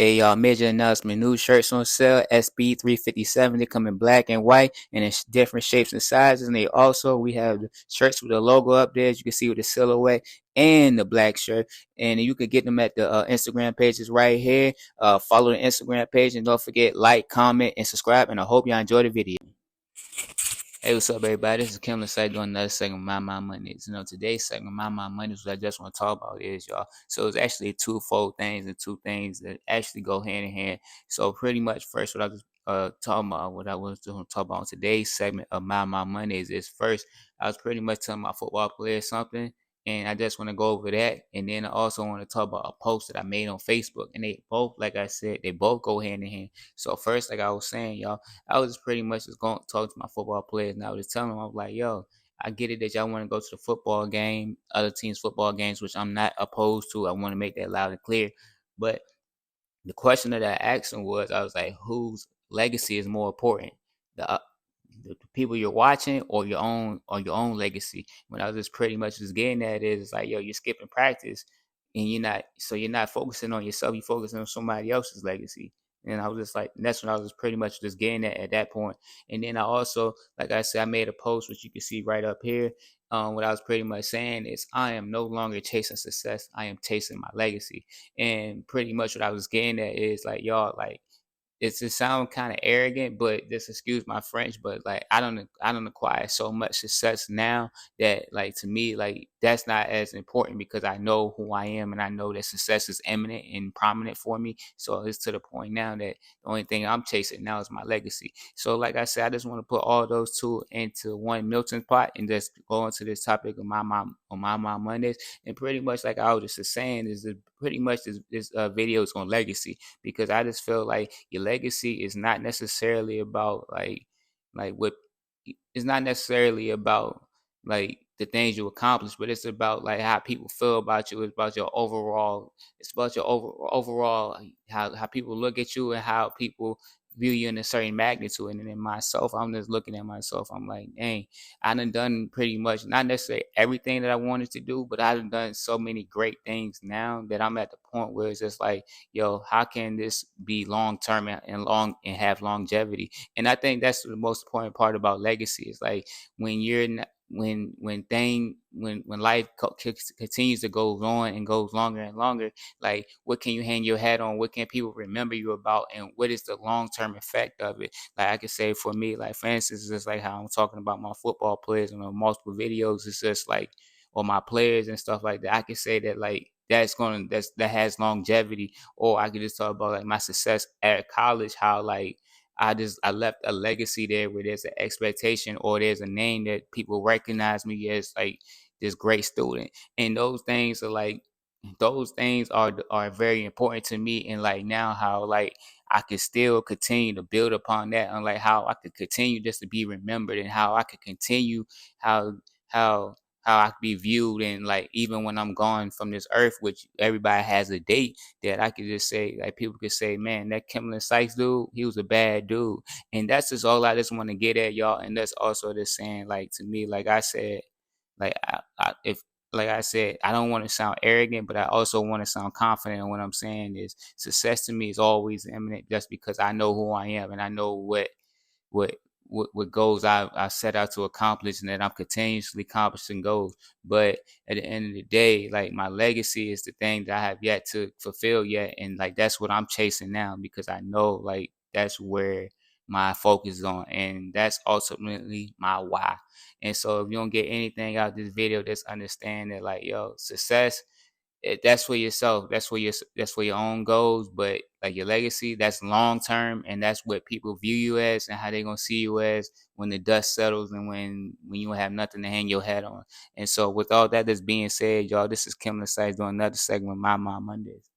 A major announcement: new shirts on sale. SB 357. They come in black and white, and in different shapes and sizes. And we have the shirts with the logo up there, as you can see with the silhouette and the black shirt. And you can get them at the Instagram pages right here. Follow the Instagram page, and don't forget like, comment, and subscribe. And I hope y'all enjoy the video. Hey, what's up, everybody? This is Kim Leslie doing another segment of My Mondays. Today's segment, My Mondays, what I just want to talk about is, y'all. So it's actually twofold things and two things that actually go hand in hand. So pretty much, first, what I was talking about, what I was going to talk about in today's segment of My Mondays is first, I was pretty much telling my football players something, and I just want to go over that. And then I also want to talk about a post that I made on Facebook, and they both, like I said, they both go hand in hand. So first, like I was saying, y'all, I was just pretty much just going to talk to my football players, and I was just telling them, I was like, yo, I get it that y'all want to go to the football game, other teams' football games, which I'm not opposed to. I want to make that loud and clear. But the question that I asked them was, I was like, whose legacy is more important? The the people you're watching or your own legacy. When I was just pretty much just getting at it, it's like, yo, you're skipping practice and you're not focusing on yourself, you're focusing on somebody else's legacy. And I was just like, that's what I was pretty much just getting at that point. And then I also, like I said, I made a post which you can see right up here. What I was pretty much saying is I am no longer chasing success. I am chasing my legacy. And pretty much what I was getting at is like, y'all, like, it's to sound kind of arrogant, but just excuse my French, but like I don't acquire so much success now that like to me like that's not as important because I know who I am and I know that success is eminent and prominent for me. So it's to the point now that the only thing I'm chasing now is my legacy. So like I said, I just want to put all those two into one Milton pot and just go into this topic of my mom on my mom Mondays. And pretty much like I was just saying is that pretty much this video is on legacy because I just feel like your legacy is not necessarily about like what it's not necessarily about like the things you accomplish, but it's about like how people feel about you. It's about your overall. It's about your overall how people look at you and how people view you in a certain magnitude. And in myself, I'm just looking at myself. I'm like, dang, I done pretty much not necessarily everything that I wanted to do, but I've done so many great things now that I'm at the point where it's just like, yo, how can this be long term and long and have longevity? And I think that's the most important part about legacy is like when you're not, when life continues to go on and goes longer and longer, like what can you hang your hat on? What can people remember you about? And what is the long term effect of it? Like I could say for me, like for instance, it's just like how I'm talking about my football players and on multiple videos. It's just like or my players and stuff like that. I could say that like that has longevity. Or I could just talk about like my success at college, how like I left a legacy there where there's an expectation or there's a name that people recognize me as like this great student. And those things are very important to me. And like now how like I could still continue to build upon that and like how I could continue just to be remembered and how I could continue how how how I could be viewed and like even when I'm gone from this earth, which everybody has a date that I could just say like people could say, man, that Kimberly Sykes dude, he was a bad dude. And that's just all I just want to get at y'all. And that's also just saying like to me, like I said, like if like I said, I don't want to sound arrogant, but I also want to sound confident in what I'm saying is success to me is always imminent just because I know who I am and I know what what goals I set out to accomplish and that I'm continuously accomplishing goals. But at the end of the day, like my legacy is the thing that I have yet to fulfill yet. And like that's what I'm chasing now because I know like that's where my focus is on and that's ultimately my why. And so if you don't get anything out of this video, just understand that like yo, success that's for yourself. That's for your own goals. But like your legacy, that's long term, and that's what people view you as, and how they gonna see you as when the dust settles and when you have nothing to hang your hat on. And so, with all that that's being said, y'all, this is Kim Sykes doing another segment of My Mondays.